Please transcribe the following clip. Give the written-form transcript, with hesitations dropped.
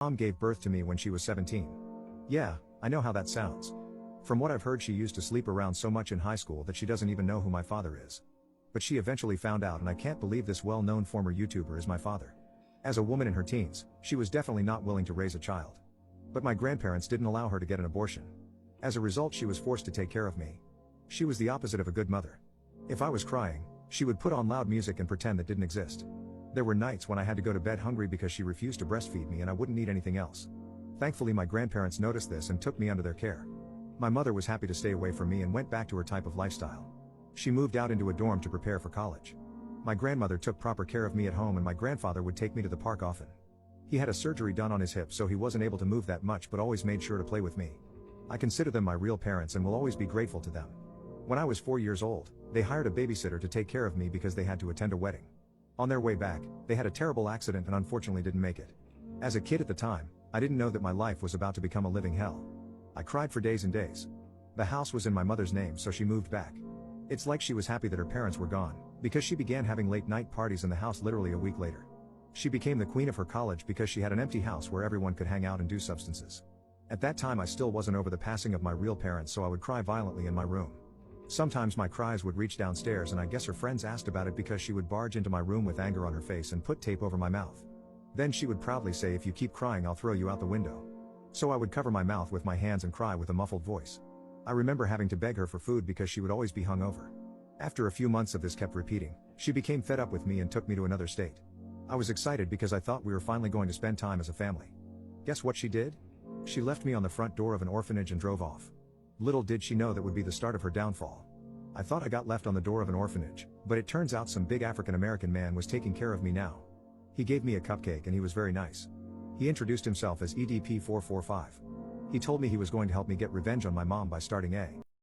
Mom gave birth to me when she was 17. Yeah, I know how that sounds. From what I've heard, she used to sleep around so much in high school that she doesn't even know who my father is. But she eventually found out, and I can't believe this well-known former YouTuber is my father. As a woman in her teens, she was definitely not willing to raise a child. But my grandparents didn't allow her to get an abortion. As a result, she was forced to take care of me. She was the opposite of a good mother. If I was crying, she would put on loud music and pretend that didn't exist. There were nights when I had to go to bed hungry because she refused to breastfeed me and I wouldn't eat anything else. Thankfully, my grandparents noticed this and took me under their care. My mother was happy to stay away from me and went back to her type of lifestyle. She moved out into a dorm to prepare for college. My grandmother took proper care of me at home, and my grandfather would take me to the park often. He had a surgery done on his hip, so he wasn't able to move that much, but always made sure to play with me. I consider them my real parents and will always be grateful to them. When I was 4 years old, they hired a babysitter to take care of me because they had to attend a wedding. On their way back, they had a terrible accident and unfortunately didn't make it. As a kid at the time, I didn't know that my life was about to become a living hell. I cried for days and days. The house was in my mother's name, so she moved back. It's like she was happy that her parents were gone, because she began having late night parties in the house literally a week later. She became the queen of her college because she had an empty house where everyone could hang out and do substances. At that time, I still wasn't over the passing of my real parents, so I would cry violently in my room. Sometimes my cries would reach downstairs, and I guess her friends asked about it because she would barge into my room with anger on her face and put tape over my mouth. Then she would proudly say, "If you keep crying, I'll throw you out the window." So I would cover my mouth with my hands and cry with a muffled voice. I remember having to beg her for food because she would always be hungover. After a few months of this kept repeating, she became fed up with me and took me to another state. I was excited because I thought we were finally going to spend time as a family. Guess what she did? She left me on the front door of an orphanage and drove off. Little did she know that would be the start of her downfall. I thought I got left on the door of an orphanage, but it turns out some big African American man was taking care of me now. He gave me a cupcake and he was very nice. He introduced himself as EDP 445. He told me he was going to help me get revenge on my mom by starting a